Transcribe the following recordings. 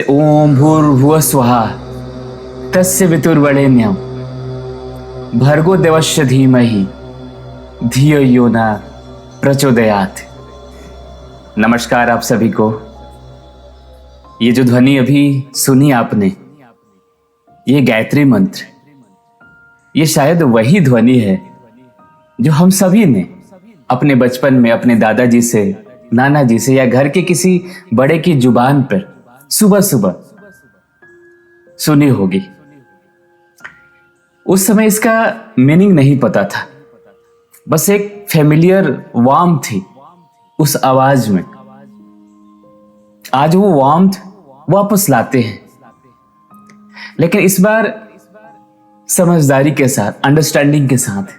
ओम भूर्भुवः स्वः तस्य वितुर्वरेण्यं भर्गो देवस्य धीमहि धियो यो न प्रचोदयात्। नमस्कार आप सभी को। ये जो ध्वनि अभी सुनी आपने, ये गायत्री मंत्र, ये शायद वही ध्वनि है जो हम सभी ने अपने बचपन में अपने दादाजी से, नाना जी से या घर के किसी बड़े की जुबान पर सुबह सुबह सुनी होगी। उस समय इसका मीनिंग नहीं पता था, बस एक फेमिलियर वार्मथ थी उस आवाज में। आज वो वार्मथ वापस लाते हैं, लेकिन इस बार समझदारी के साथ, अंडरस्टैंडिंग के साथ।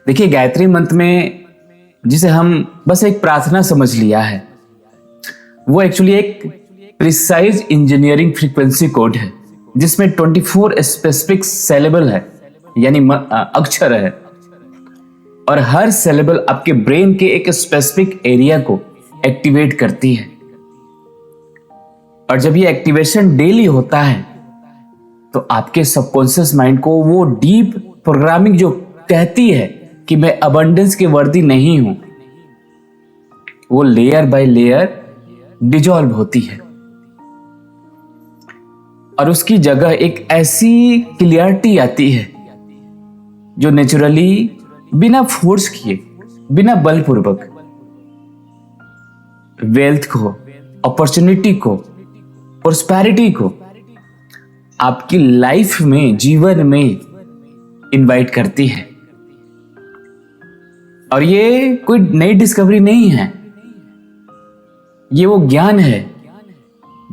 देखिए, गायत्री मंत्र में जिसे हम बस एक प्रार्थना समझ लिया है, वो एक्चुअली एक प्रिसाइज इंजीनियरिंग फ्रीक्वेंसी कोड है, जिसमें 24 स्पेसिफिक सिलेबल है, यानी अक्षर है, और हर सिलेबल आपके ब्रेन के एक स्पेसिफिक एरिया को एक्टिवेट करती है। और जब ये एक्टिवेशन डेली होता है तो आपके सबकॉन्शियस माइंड को वो डीप प्रोग्रामिंग जो कहती है कि मैं अबंडेंस के वर्दी नहीं हूं, वो लेयर बाय लेयर डिजॉल्व होती है और उसकी जगह एक ऐसी क्लियरिटी आती है जो नेचुरली, बिना फोर्स किए, बिना बलपूर्वक वेल्थ को, अपॉर्चुनिटी को, प्रोस्पेरिटी को आपकी लाइफ में, जीवन में इनवाइट करती है। और ये कोई नई डिस्कवरी नहीं है, ये वो ज्ञान है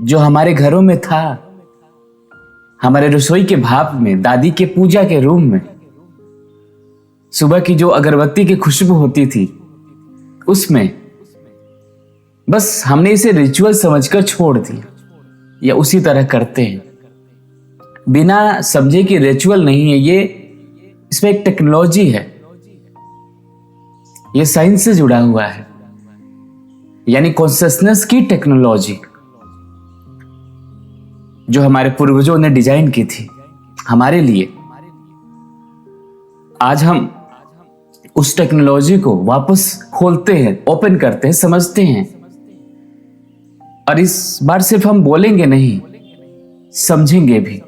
जो हमारे घरों में था, हमारे रसोई के भाप में, दादी के पूजा के रूम में, सुबह की जो अगरबत्ती की खुशबू होती थी उसमें। बस हमने इसे रिचुअल समझकर छोड़ दिया, या उसी तरह करते हैं, बिना समझे कि रिचुअल नहीं है ये, इसमें एक टेक्नोलॉजी है, ये साइंस से जुड़ा हुआ है, यानी कॉन्शियसनेस की टेक्नोलॉजी जो हमारे पूर्वजों ने डिजाइन की थी हमारे लिए। आज हम उस टेक्नोलॉजी को वापस खोलते हैं, ओपन करते हैं, समझते हैं। और इस बार सिर्फ हम बोलेंगे नहीं, समझेंगे भी।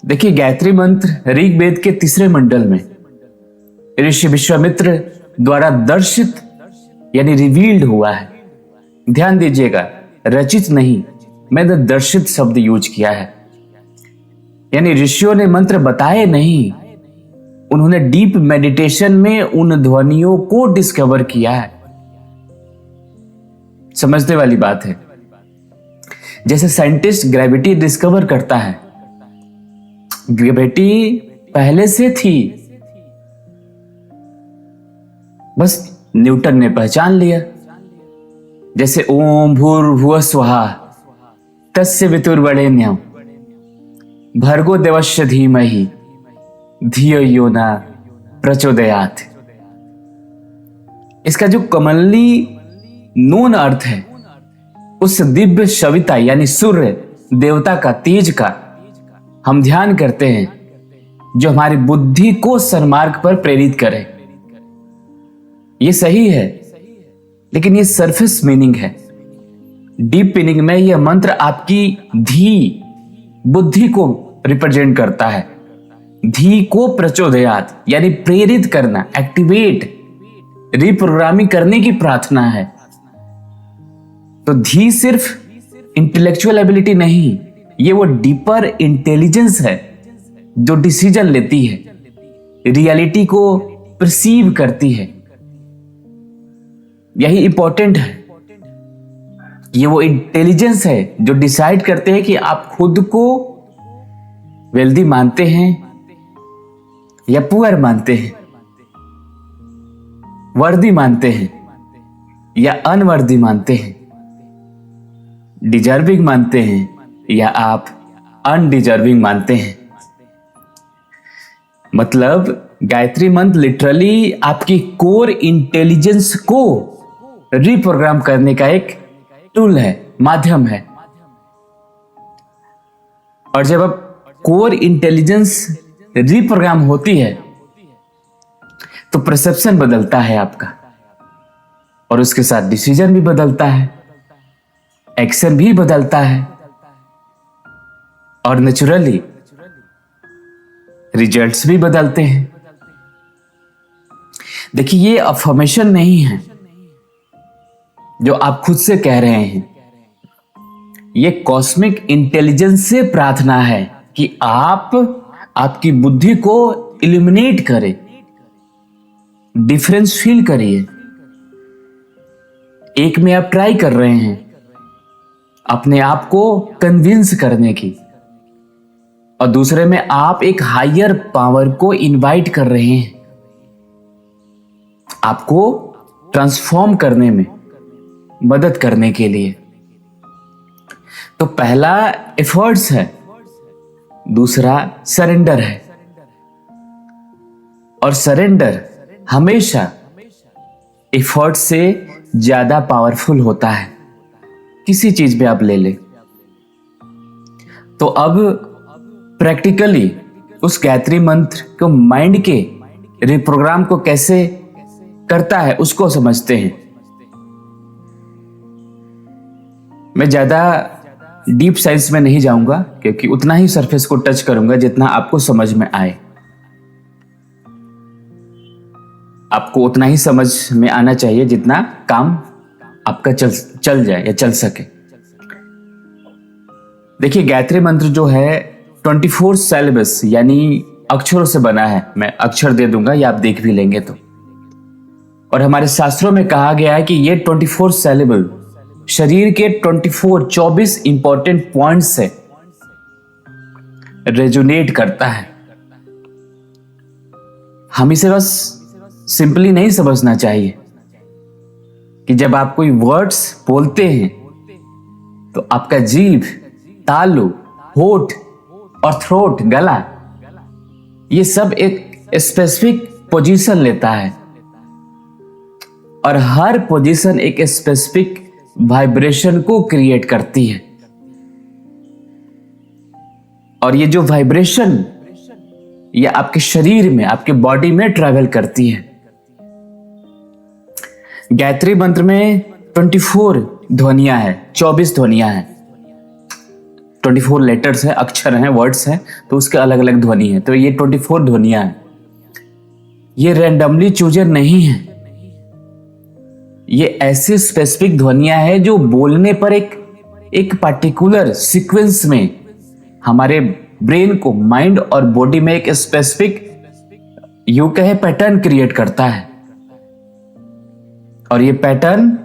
देखिए, गायत्री मंत्र ऋग्वेद के 3 मंडल में ऋषि विश्वामित्र द्वारा दर्शित यानी रिवील्ड हुआ है। ध्यान दीजिएगा, रचित नहीं, मैंने दर्शित शब्द यूज किया है। यानी ऋषियों ने मंत्र बताए नहीं, उन्होंने डीप मेडिटेशन में उन ध्वनियों को डिस्कवर किया है। समझने वाली बात है। जैसे साइंटिस्ट ग्रेविटी डिस्कवर करता है, ग्रेविटी पहले से थी, बस न्यूटन ने पहचान लिया। जैसे ओम भूर्भुवः स्वः तस्य वितुर्वरेण्यं भर्गो देवस्य धीमहि धियो यो न प्रचोदयात्। इसका जो कमनली नोन अर्थ है, उस दिव्य सविता यानी सूर्य देवता का, तेज का हम ध्यान करते हैं, जो हमारी बुद्धि को सन्मार्ग पर प्रेरित करे। ये सही है, लेकिन ये सरफेस मीनिंग है। डीप मीनिंग में यह मंत्र आपकी धी, बुद्धि को रिप्रेजेंट करता है। धी को प्रचोदयात यानी प्रेरित करना, एक्टिवेट, रिप्रोग्रामिंग करने की प्रार्थना है। तो धी सिर्फ इंटेलेक्चुअल एबिलिटी नहीं, ये वो डीपर इंटेलिजेंस है जो डिसीजन लेती है, रियलिटी को परसीव करती है। यही इंपॉर्टेंट है। ये वो इंटेलिजेंस है जो डिसाइड करते हैं कि आप खुद को वेल्दी मानते हैं या पुअर मानते हैं, वर्दी मानते हैं या अनवर्दी मानते हैं, डिजर्विंग मानते हैं या आप अनडिजर्विंग मानते हैं। मतलब गायत्री मंत्र लिटरली आपकी कोर इंटेलिजेंस को रिप्रोग्राम करने का एक टूल है। माध्यम है। और जब अब कोर इंटेलिजेंस रिप्रोग्राम होती है तो परसेप्शन बदलता है आपका, और उसके साथ डिसीजन भी बदलता है, एक्शन भी बदलता है, और नेचुरली रिजल्ट्स भी बदलते हैं। देखिए, ये अफर्मेशन नहीं है जो आप खुद से कह रहे हैं, ये कॉस्मिक इंटेलिजेंस से प्रार्थना है कि आप आपकी बुद्धि को इल्यूमिनेट करें, डिफरेंस फील करिए। एक में आप ट्राई कर रहे हैं अपने आप को कन्विंस करने की, और दूसरे में आप एक हायर पावर को इनवाइट कर रहे हैं आपको ट्रांसफॉर्म करने में मदद करने के लिए। तो पहला एफर्ट्स है, दूसरा सरेंडर है, और सरेंडर हमेशा एफर्ट से ज्यादा पावरफुल होता है, किसी चीज पे आप ले ले। तो अब प्रैक्टिकली उस गायत्री मंत्र को माइंड के रिप्रोग्राम को कैसे करता है उसको समझते हैं। मैं ज्यादा डीप साइंस में नहीं जाऊंगा, क्योंकि उतना ही सरफेस को टच करूंगा जितना आपको समझ में आए। आपको उतना ही समझ में आना चाहिए जितना काम आपका चल जाए या चल सके। देखिए, गायत्री मंत्र जो है 24 सिलेबस यानी अक्षरों से बना है। मैं अक्षर दे दूंगा या आप देख भी लेंगे तो। और हमारे शास्त्रों में कहा गया है कि ये 24 सिलेबल शरीर के 24 इंपॉर्टेंट पॉइंट से रेजोनेट करता है। हम इसे बस सिंपली नहीं समझना चाहिए कि जब आप कोई वर्ड्स बोलते हैं तो आपका जीभ, तालु, होठ और थ्रोट, गला, ये सब एक स्पेसिफिक पोजीशन लेता है, और हर पोजीशन एक स्पेसिफिक वाइब्रेशन को क्रिएट करती है। और ये जो वाइब्रेशन ये आपके शरीर में, आपके बॉडी में ट्रैवल करती है। गायत्री मंत्र में 24 ध्वनियां हैं, 24 ध्वनियां हैं, 24 लेटर्स हैं, अक्षर हैं, वर्ड्स हैं, तो उसके अलग अलग ध्वनि है। तो ये 24 ध्वनियां हैं। ये रैंडमली चूजन नहीं है, ये ऐसी स्पेसिफिक ध्वनियां हैं जो बोलने पर एक पार्टिकुलर सीक्वेंस में हमारे ब्रेन को, माइंड और बॉडी में एक स्पेसिफिक यूं कहे पैटर्न क्रिएट करता है। और ये पैटर्न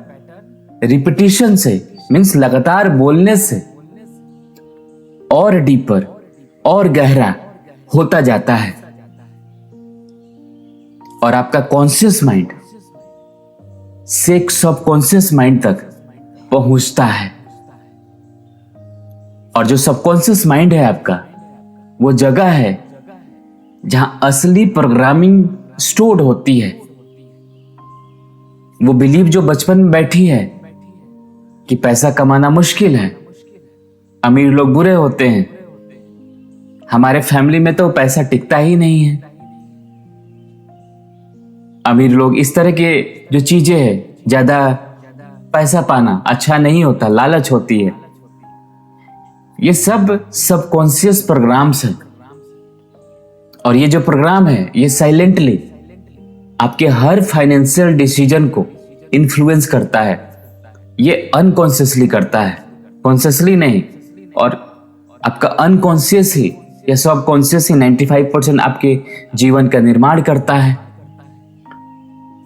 रिपीटिशन से, मीन्स लगातार बोलने से और डीपर और गहरा होता जाता है, और आपका कॉन्शियस माइंड से सबकॉन्शियस माइंड तक पहुंचता है। और जो सबकॉन्शियस माइंड है आपका, वो जगह है जहां असली प्रोग्रामिंग स्टोर्ड होती है। वो बिलीव जो बचपन में बैठी है कि पैसा कमाना मुश्किल है, अमीर लोग बुरे होते हैं, हमारे फैमिली में तो पैसा टिकता ही नहीं है, अमीर लोग, इस तरह के जो चीजें हैं, ज्यादा पैसा पाना अच्छा नहीं होता, लालच होती है। ये सब सबकॉन्शियस प्रोग्राम्स हैं। और ये जो प्रोग्राम है ये साइलेंटली आपके हर फाइनेंशियल डिसीजन को इन्फ्लुएंस करता है। ये अनकॉन्शियसली करता है, कॉन्शियसली नहीं। और आपका अनकॉन्शियस ही या सबकॉन्शियस ही 95% आपके जीवन का निर्माण करता है।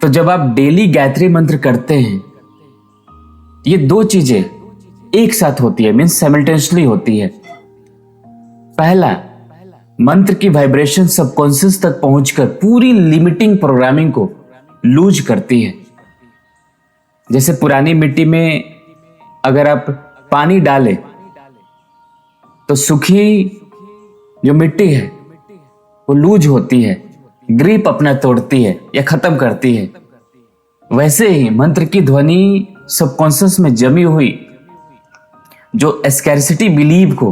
तो जब आप डेली गायत्री मंत्र करते हैं, ये दो चीजें एक साथ होती है, मीन्स साइमल्टेनियसली होती है। पहला, मंत्र की वाइब्रेशन सबकॉन्शियस तक पहुंचकर पूरी लिमिटिंग प्रोग्रामिंग को लूज करती है। जैसे पुरानी मिट्टी में अगर आप पानी डालें तो सूखी जो मिट्टी है वो लूज होती है, ग्रिप अपना तोड़ती है या खत्म करती है। वैसे ही मंत्र की ध्वनि सबकॉन्शियस में जमी हुई जो स्कैर्सिटी बिलीव को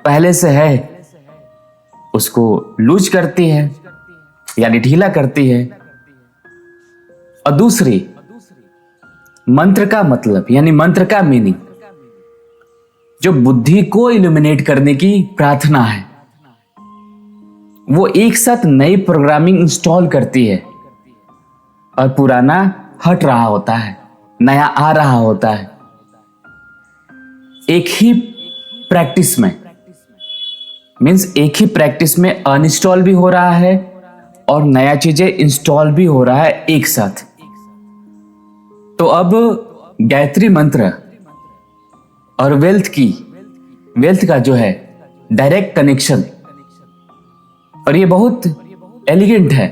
पहले से है उसको लूज करती है यानी ढीला करती है। और दूसरी, मंत्र का मतलब यानी मंत्र का मीनिंग जो बुद्धि को इल्यूमिनेट करने की प्रार्थना है, वो एक साथ नई प्रोग्रामिंग इंस्टॉल करती है और पुराना हट रहा होता है, नया आ रहा होता है। एक ही प्रैक्टिस में, मीन्स एक ही प्रैक्टिस में अनइंस्टॉल भी हो रहा है और नया चीजें इंस्टॉल भी हो रहा है एक साथ। तो अब गायत्री मंत्र और वेल्थ का जो है डायरेक्ट कनेक्शन, और ये बहुत एलिगेंट है।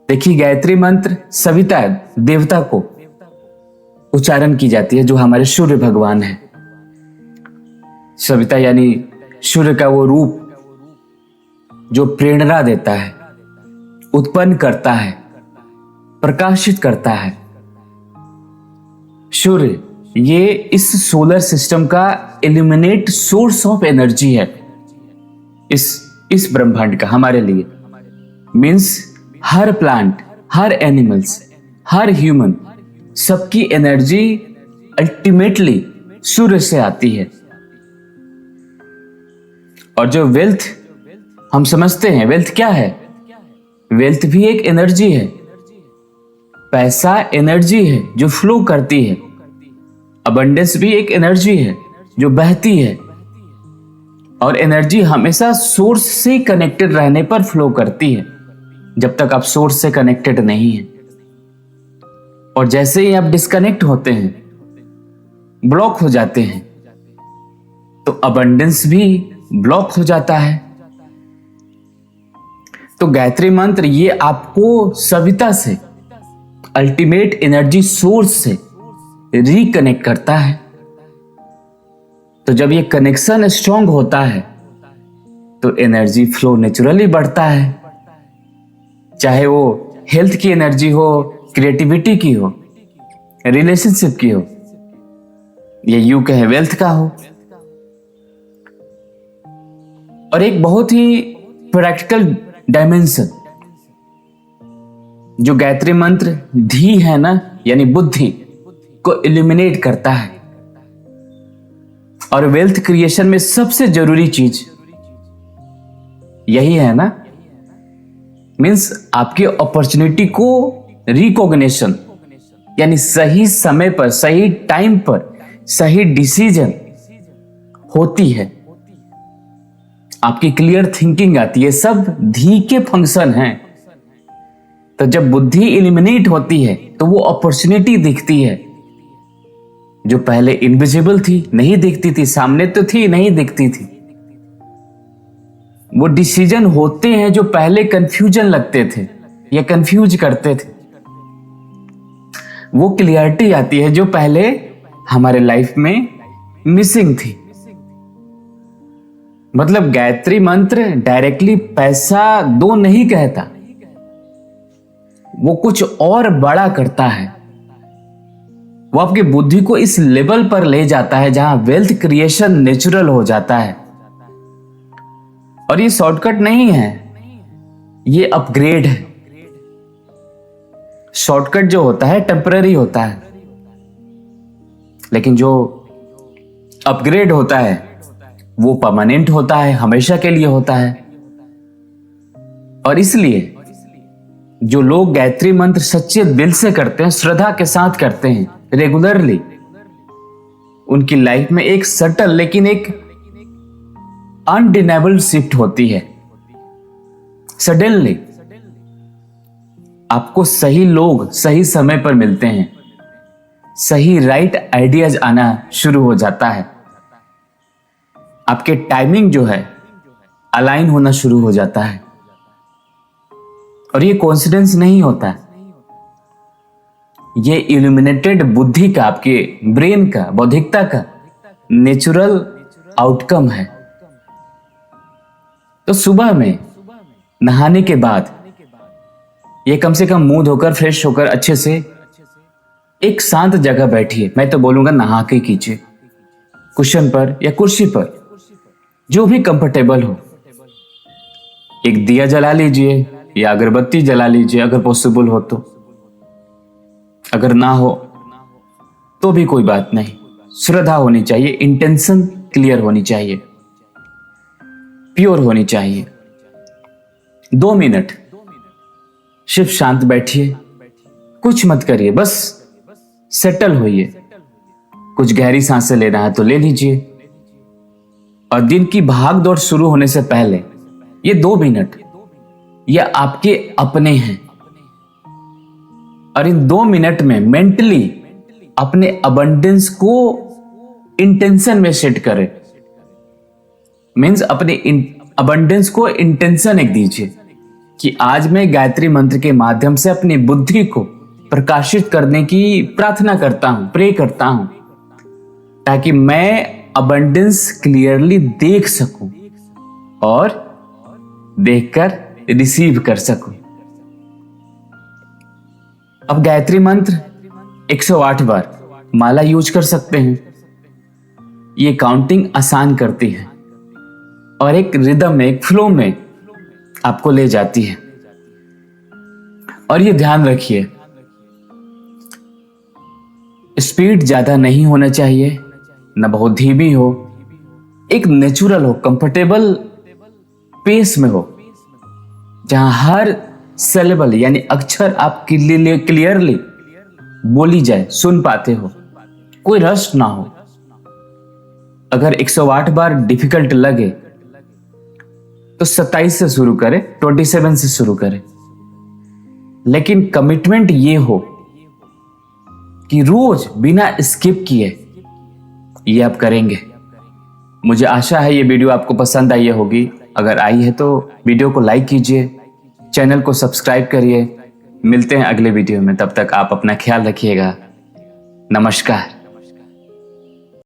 देखिए, गायत्री मंत्र सविता देवता को उच्चारण की जाती है, जो हमारे सूर्य भगवान है। सविता यानी सूर्य का वो रूप जो प्रेरणा देता है, उत्पन्न करता है, प्रकाशित करता है। सूर्य ये इस सोलर सिस्टम का इल्यूमिनेट सोर्स ऑफ एनर्जी है, इस ब्रह्मांड का हमारे लिए। मीन्स हर प्लांट, हर एनिमल्स, हर ह्यूमन, सबकी एनर्जी अल्टीमेटली सूर्य से आती है। और जो वेल्थ हम समझते हैं, वेल्थ क्या है? वेल्थ भी एक एनर्जी है। पैसा एनर्जी है जो फ्लो करती है। अबंडेंस भी एक एनर्जी है जो बहती है। और एनर्जी हमेशा सोर्स से कनेक्टेड रहने पर फ्लो करती है, जब तक आप सोर्स से कनेक्टेड नहीं है। और जैसे ही आप डिस्कनेक्ट होते हैं, ब्लॉक हो जाते हैं, तो अबंडेंस भी ब्लॉक हो जाता है। तो गायत्री मंत्र ये आपको सविता से, अल्टीमेट एनर्जी सोर्स से रिकनेक्ट करता है। तो जब ये कनेक्शन स्ट्रांग होता है तो एनर्जी फ्लो नेचुरली बढ़ता है, चाहे वो हेल्थ की एनर्जी हो, क्रिएटिविटी की हो, रिलेशनशिप की हो, या यूं कहे वेल्थ का हो। और एक बहुत ही प्रैक्टिकल डायमेंशन जो गायत्री मंत्र धी है ना, यानी बुद्धि को इल्यूमिनेट करता है। और वेल्थ क्रिएशन में सबसे जरूरी चीज यही है ना, मीन्स आपकी अपॉर्चुनिटी को रिकॉग्निशन, यानी सही समय पर, सही टाइम पर सही डिसीजन होती है, आपकी क्लियर थिंकिंग आती है, सब धी के फंक्शन हैं। तो जब बुद्धि इल्यूमिनेट होती है तो वो अपॉर्चुनिटी दिखती है जो पहले इनविजिबल थी, नहीं दिखती थी, सामने तो थी, नहीं दिखती थी। वो डिसीजन होते हैं जो पहले कंफ्यूजन लगते थे या कंफ्यूज करते थे। वो क्लियरिटी आती है जो पहले हमारे लाइफ में मिसिंग थी। मतलब गायत्री मंत्र डायरेक्टली पैसा दो नहीं कहता, वो कुछ और बड़ा करता है। वो आपकी बुद्धि को इस लेवल पर ले जाता है जहां वेल्थ क्रिएशन नेचुरल हो जाता है। और ये शॉर्टकट नहीं है, ये अपग्रेड है। शॉर्टकट जो होता है टेम्पररी होता है, लेकिन जो अपग्रेड होता है वो परमानेंट होता है, हमेशा के लिए होता है। और इसलिए जो लोग गायत्री मंत्र सच्चे दिल से करते हैं, श्रद्धा के साथ करते हैं रेगुलरली, उनकी लाइफ में एक सटल लेकिन एक अनडिनाइबल शिफ्ट होती है। सडनली आपको सही लोग सही समय पर मिलते हैं, सही राइट आइडियाज आना शुरू हो जाता है, आपके टाइमिंग जो है अलाइन होना शुरू हो जाता है। और ये कोइंसिडेंस नहीं होता है, ये इल्यूमिनेटेड बुद्धि का, आपके ब्रेन का, बौद्धिकता का नेचुरल आउटकम है। तो सुबह में नहाने के बाद ये कम से कम मुंह धोकर फ्रेश होकर अच्छे से एक शांत जगह बैठिए। मैं तो बोलूंगा नहा के कीजिए, कुशन पर या कुर्सी पर, जो भी कंफर्टेबल हो। एक दिया जला लीजिए या अगरबत्ती जला लीजिए अगर पॉसिबल हो तो। अगर ना हो तो भी कोई बात नहीं, श्रद्धा होनी चाहिए, इंटेंशन क्लियर होनी चाहिए, प्योर होनी चाहिए। 2 मिनट सिर्फ शांत बैठिए, कुछ मत करिए, बस सेटल होइए। कुछ गहरी सांसें लेना है तो ले लीजिए। और दिन की भाग दौड़ शुरू होने से पहले ये 2 मिनट ये आपके अपने हैं। और इन 2 मिनट में मेंटली अपने अबंडेंस को इंटेंशन में सेट करें। मीन्स अपने अबंडेंस को इंटेंशन एक दीजिए कि आज मैं गायत्री मंत्र के माध्यम से अपनी बुद्धि को प्रकाशित करने की प्रार्थना करता हूं, प्रे करता हूं, ताकि मैं अबंडेंस क्लियरली देख सकूं और देखकर रिसीव कर सकूं। अब गायत्री मंत्र 108 बार माला यूज कर सकते हैं। ये काउंटिंग आसान करती है और एक रिदम में, एक फ्लो में आपको ले जाती है। और ये ध्यान रखिए, स्पीड ज्यादा नहीं होना चाहिए, न बहुत धीमी हो, एक नेचुरल हो, कंफर्टेबल पेस में हो, जहां हर सिलेबल यानी अक्षर आप क्लियरली बोली जाए, सुन पाते हो, कोई रश ना हो। अगर 108 बार डिफिकल्ट लगे तो 27 से शुरू करें, 27 से शुरू करें, लेकिन कमिटमेंट ये हो कि रोज बिना स्किप किए ये आप करेंगे। मुझे आशा है ये वीडियो आपको पसंद आई होगी। अगर आई है तो वीडियो को लाइक कीजिए, चैनल को सब्सक्राइब करिए। मिलते हैं अगले वीडियो में, तब तक आप अपना ख्याल रखिएगा। नमस्कार।